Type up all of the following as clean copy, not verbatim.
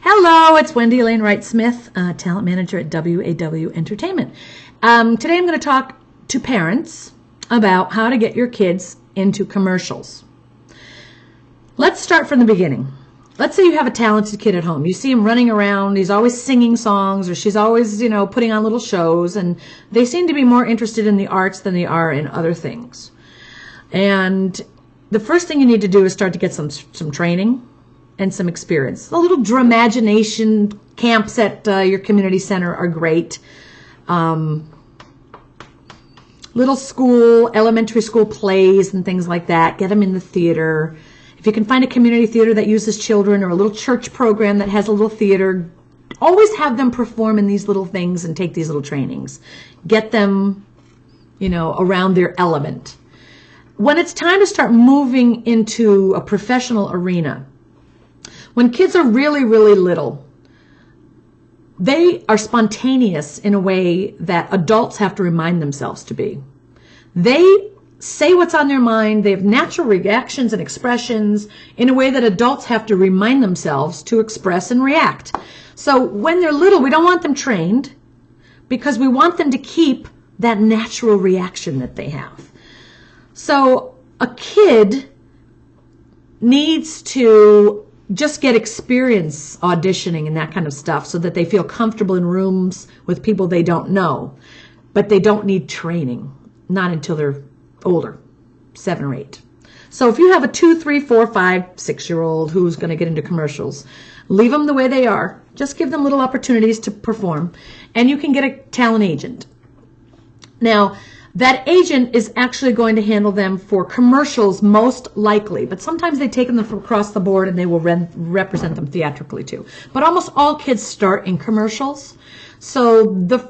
Hello, it's Wendy Elaine Wright-Smith, talent manager at WAW Entertainment. Today I'm going to talk to parents about how to get your kids into commercials. Let's start from the beginning. Let's say you have a talented kid at home. You see him running around, he's always singing songs, or she's always, putting on little shows, and they seem to be more interested in the arts than they are in other things. And the first thing you need to do is start to get some training and some experience. The little dramagination camps at your community center are great. Little school, elementary school plays and things like that. Get them in the theater. If you can find a community theater that uses children, or a little church program that has a little theater, always have them perform in these little things and take these little trainings. Get them, around their element. When it's time to start moving into a professional arena, when kids are really, really little, they are spontaneous in a way that adults have to remind themselves to be. They say what's on their mind. They have natural reactions and expressions in a way that adults have to remind themselves to express and react. So when they're little, we don't want them trained because we want them to keep that natural reaction that they have. So a kid needs to just get experience auditioning and that kind of stuff so that they feel comfortable in rooms with people they don't know. But they don't need training, not until they're older, 7 or 8. So if you have a 2, 3, 4, 5, 6-year-old who's going to get into commercials, leave them the way they are. Just give them little opportunities to perform, and you can get a talent agent. Now, that agent is actually going to handle them for commercials most likely, but sometimes they take them from across the board and they will represent them theatrically too. But almost all kids start in commercials. So the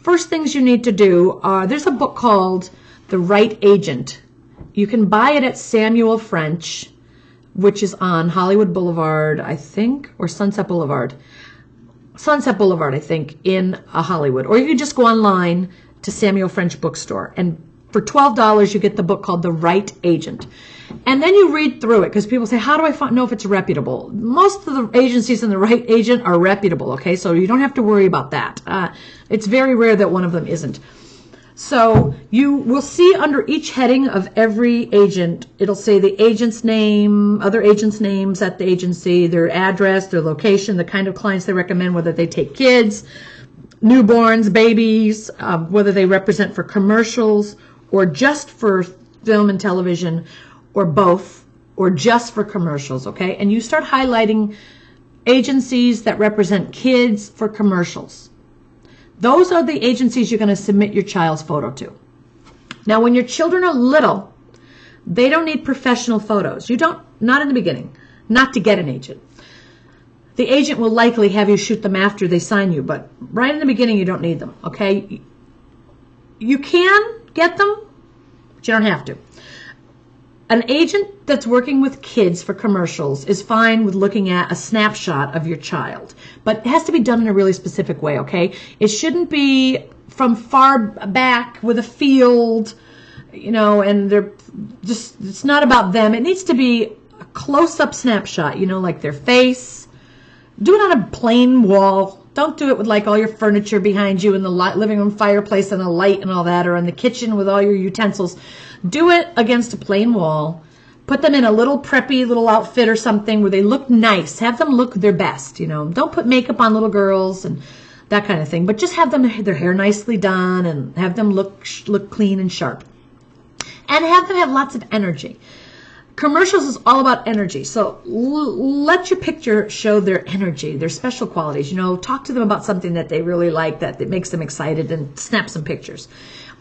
first things you need to do are, there's a book called The Right Agent. You can buy it at Samuel French, which is on Hollywood Boulevard, I think, or Sunset Boulevard. Sunset Boulevard, I think, in Hollywood. Or you can just go online to Samuel French bookstore, and for $12 you get the book called The Right Agent. And then you read through it, because people say, how do I know if it's reputable? Most of the agencies in The Right Agent are reputable, okay? So you don't have to worry about that. It's very rare that one of them isn't. So you will see under each heading of every agent, it'll say the agent's name, other agents' names at the agency, their address, their location, the kind of clients they recommend, whether they take kids, newborns, babies, whether they represent for commercials or just for film and television, or both, or just for commercials, okay? And you start highlighting agencies that represent kids for commercials. Those are the agencies you're going to submit your child's photo to. Now, when your children are little, they don't need professional photos. You don't, not in the beginning, not to get an agent. The agent will likely have you shoot them after they sign you, but right in the beginning, you don't need them, okay? You can get them, but you don't have to. An agent that's working with kids for commercials is fine with looking at a snapshot of your child, but it has to be done in a really specific way, okay? It shouldn't be from far back with a field, and they're just, it's not about them. It needs to be a close-up snapshot, like their face. Do it on a plain wall. Don't do it with like all your furniture behind you and the living room fireplace and a light and all that, or in the kitchen with all your utensils. Do it against a plain wall. Put them in a little preppy little outfit or something where they look nice. Have them look their best, Don't put makeup on little girls and that kind of thing, but just have them their hair nicely done and have them look clean and sharp. And have them have lots of energy. Commercials is all about energy, so let your picture show their energy, their special qualities. Talk to them about something that they really like, that makes them excited, and snap some pictures.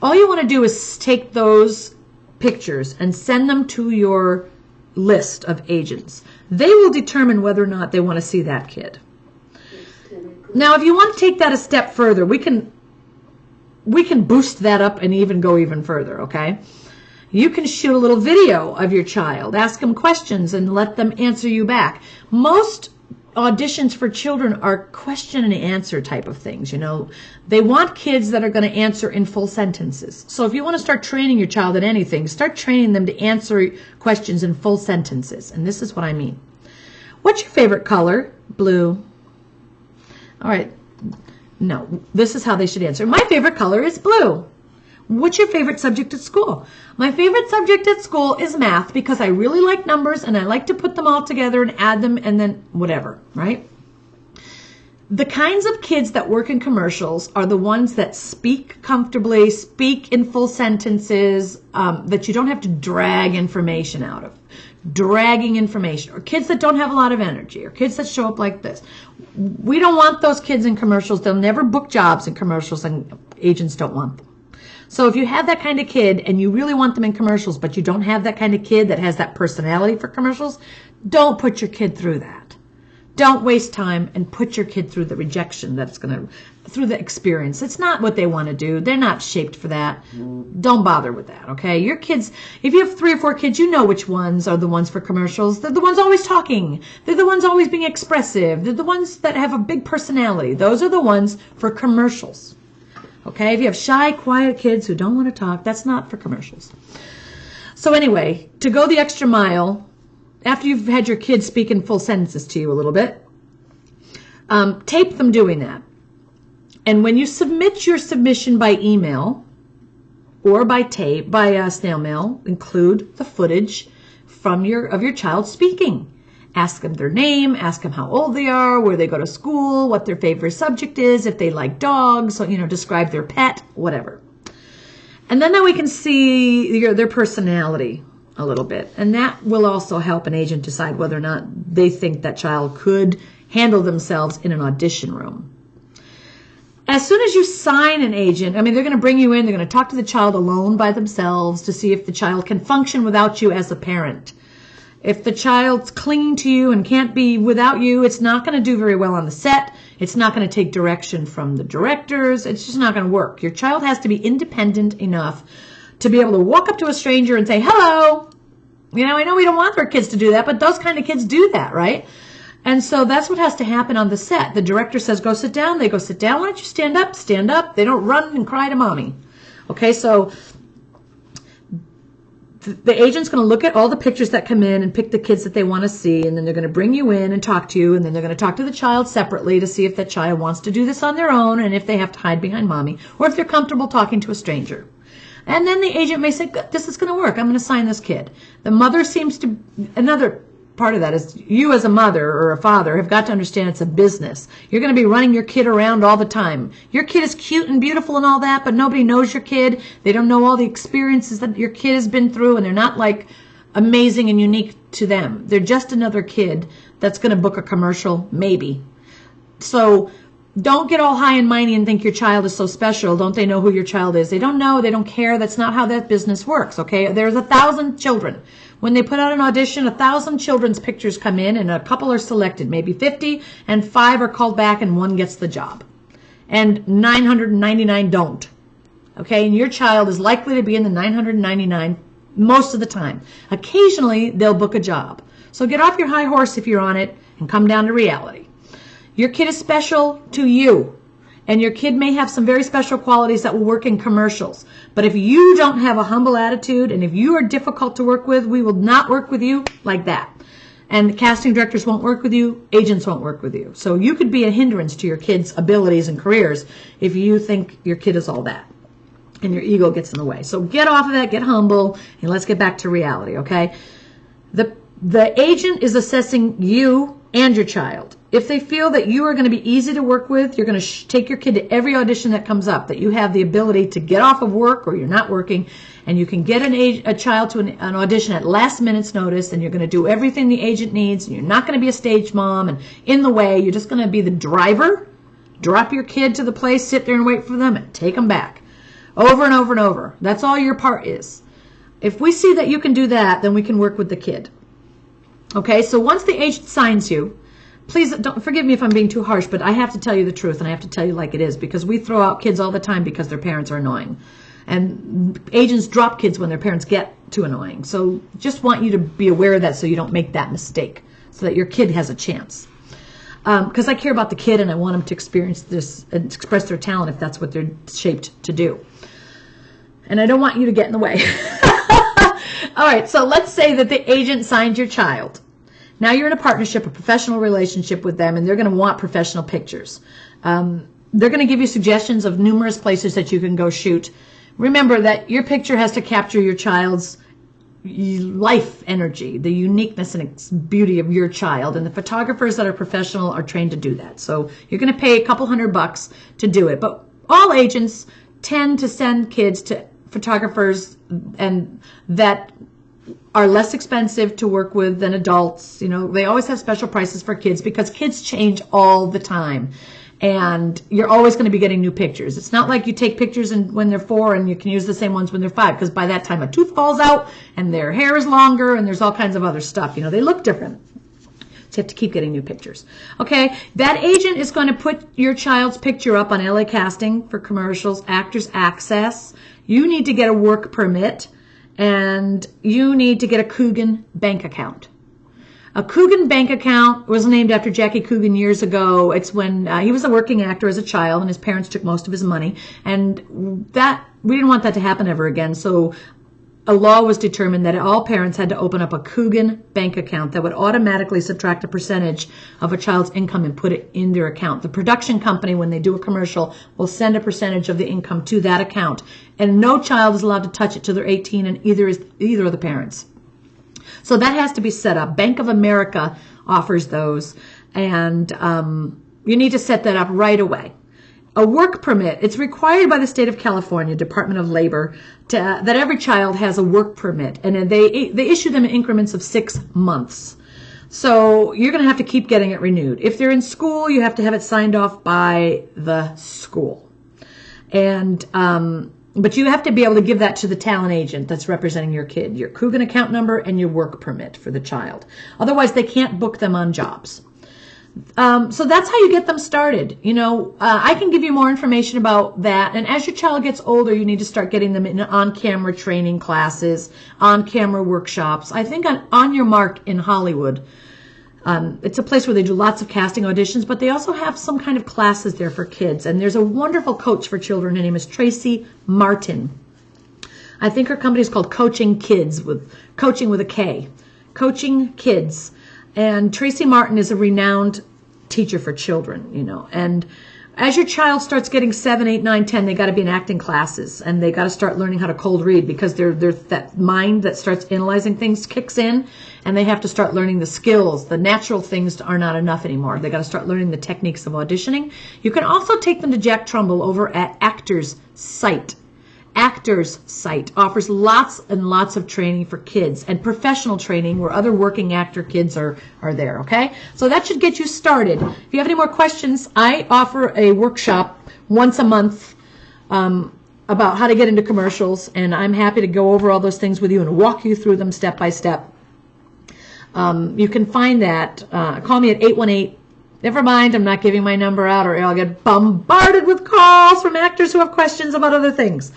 All you want to do is take those pictures and send them to your list of agents. They will determine whether or not they want to see that kid. Now, if you want to take that a step further, we can boost that up and even go even further, okay? You can shoot a little video of your child, ask them questions, and let them answer you back. Most auditions for children are question and answer type of things, They want kids that are going to answer in full sentences. So if you want to start training your child at anything, start training them to answer questions in full sentences. And this is what I mean. What's your favorite color? Blue. All right. No, this is how they should answer. My favorite color is blue. What's your favorite subject at school? My favorite subject at school is math because I really like numbers and I like to put them all together and add them and then whatever, right? The kinds of kids that work in commercials are the ones that speak comfortably, speak in full sentences, that you don't have to drag information out of. Dragging information, or kids that don't have a lot of energy, or kids that show up like this. We don't want those kids in commercials. They'll never book jobs in commercials, and agents don't want them. So if you have that kind of kid and you really want them in commercials, but you don't have that kind of kid that has that personality for commercials, don't put your kid through that. Don't waste time and put your kid through the rejection through the experience. It's not what they want to do. They're not shaped for that. Don't bother with that, okay? Your kids, if you have 3 or 4 kids, you know which ones are the ones for commercials. They're the ones always talking. They're the ones always being expressive. They're the ones that have a big personality. Those are the ones for commercials. Okay, if you have shy, quiet kids who don't want to talk, that's not for commercials. So anyway, to go the extra mile, after you've had your kids speak in full sentences to you a little bit, tape them doing that. And when you submit your submission by email or by tape, by snail mail, include the footage of your child speaking. Ask them their name, ask them how old they are, where they go to school, what their favorite subject is, if they like dogs, so, describe their pet, whatever. And then we can see their personality a little bit. And that will also help an agent decide whether or not they think that child could handle themselves in an audition room. As soon as you sign an agent, they're going to bring you in, they're going to talk to the child alone by themselves to see if the child can function without you as a parent. If the child's clinging to you and can't be without you, it's not going to do very well on the set. It's not going to take direction from the directors. It's just not going to work. Your child has to be independent enough to be able to walk up to a stranger and say, hello. I know we don't want our kids to do that, but those kind of kids do that, right? And so that's what has to happen on the set. The director says, go sit down. They go sit down. Why don't you stand up? Stand up. They don't run and cry to mommy. Okay, so the agent's going to look at all the pictures that come in and pick the kids that they want to see, and then they're going to bring you in and talk to you, and then they're going to talk to the child separately to see if that child wants to do this on their own and if they have to hide behind mommy, or if they're comfortable talking to a stranger. And then the agent may say, good, this is going to work. I'm going to sign this kid. The mother seems to, another part of that is you as a mother or a father have got to understand it's a business. You're going to be running your kid around all the time. Your kid is cute and beautiful and all that, but nobody knows your kid. They don't know all the experiences that your kid has been through, and they're not like amazing and unique to them. They're just another kid that's going to book a commercial, maybe. So don't get all high and mighty and think your child is so special. Don't they know who your child is? They don't know. They don't care. That's not how that business works, okay? There's 1,000 children. When they put out an audition, 1,000 children's pictures come in, and a couple are selected, maybe 50, and 5 are called back, and 1 gets the job. And 999 don't. Okay, and your child is likely to be in the 999 most of the time. Occasionally, they'll book a job. So get off your high horse if you're on it, and come down to reality. Your kid is special to you. And your kid may have some very special qualities that will work in commercials. But if you don't have a humble attitude, and if you are difficult to work with, we will not work with you like that. And the casting directors won't work with you. Agents won't work with you. So you could be a hindrance to your kid's abilities and careers if you think your kid is all that. And your ego gets in the way. So get off of that, get humble, and let's get back to reality, okay? The agent is assessing you and your child. If they feel that you are going to be easy to work with, you're going to take your kid to every audition that comes up, that you have the ability to get off of work or you're not working, and you can get a child to an audition at last minute's notice, and you're going to do everything the agent needs, and you're not going to be a stage mom and in the way. You're just going to be the driver, drop your kid to the place, sit there and wait for them, and take them back over and over and over. That's all your part is. If we see that you can do that, then we can work with the kid. Okay, so once the agent signs you, please don't forgive me if I'm being too harsh, but I have to tell you the truth, and I have to tell you like it is, because we throw out kids all the time because their parents are annoying. And agents drop kids when their parents get too annoying. So just want you to be aware of that so you don't make that mistake, so that your kid has a chance. Because I care about the kid, and I want them to experience this and express their talent if that's what they're shaped to do. And I don't want you to get in the way. All right, so let's say that the agent signs your child. Now you're in a partnership, a professional relationship with them, and they're going to want professional pictures. They're going to give you suggestions of numerous places that you can go shoot. Remember that your picture has to capture your child's life energy, the uniqueness and beauty of your child, and the photographers that are professional are trained to do that. So you're going to pay a couple $100 to do it, but all agents tend to send kids to photographers and that are less expensive to work with than adults. You know, they always have special prices for kids because kids change all the time. And you're always going to be getting new pictures. It's not like you take pictures when they're 4 and you can use the same ones when they're 5, because by that time a tooth falls out and their hair is longer and there's all kinds of other stuff. You know, they look different. So you have to keep getting new pictures. Okay, that agent is going to put your child's picture up on LA Casting for commercials, Actors Access. You need to get a work permit, and you need to get a Coogan bank account. A Coogan bank account was named after Jackie Coogan years ago. It's when he was a working actor as a child and his parents took most of his money. And that we didn't want that to happen ever again. So a law was determined that all parents had to open up a Coogan bank account that would automatically subtract a percentage of a child's income and put it in their account. The production company, when they do a commercial, will send a percentage of the income to that account. And no child is allowed to touch it till they're 18, and either of the parents. So that has to be set up. Bank of America offers those, and you need to set that up right away. A work permit, it's required by the state of California, Department of Labor, that every child has a work permit, and they issue them in increments of 6 months. So you're going to have to keep getting it renewed. If they're in school, you have to have it signed off by the school. And but you have to be able to give that to the talent agent that's representing your kid, your Coogan account number and your work permit for the child. Otherwise, they can't book them on jobs. So that's how you get them started. You know, I can give you more information about that. And as your child gets older, you need to start getting them in on-camera training classes, on-camera workshops. I think on Your Mark in Hollywood, it's a place where they do lots of casting auditions, but they also have some kind of classes there for kids. And there's a wonderful coach for children. Her name is Tracy Martin. I think her company is called Coaching Kids, with coaching with a K. Coaching Kids. And Tracy Martin is a renowned teacher for children, you know. And as your child starts getting 7, 8, 9, 10, they got to be in acting classes, and they got to start learning how to cold read, because that mind that starts analyzing things kicks in, and they have to start learning the skills. The natural things are not enough anymore. They got to start learning the techniques of auditioning. You can also take them to Jack Trumbull over at Actors Site. Actors Site offers lots and lots of training for kids and professional training where other working actor kids are there, okay? So that should get you started. If you have any more questions, I offer a workshop once a month about how to get into commercials, and I'm happy to go over all those things with you and walk you through them step by step. You can find that. Call me at 818. Never mind, I'm not giving my number out, or I'll get bombarded with calls from actors who have questions about other things.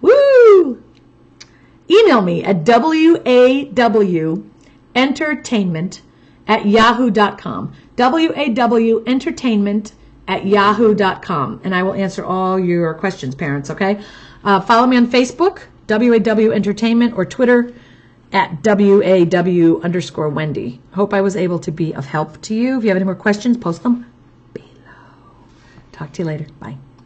Woo! Email me at wawentertainment@yahoo.com. wawentertainment@yahoo.com. And I will answer all your questions, parents, okay? Follow me on Facebook, WAW Entertainment, or Twitter at WAW_Wendy. Hope I was able to be of help to you. If you have any more questions, post them below. Talk to you later. Bye.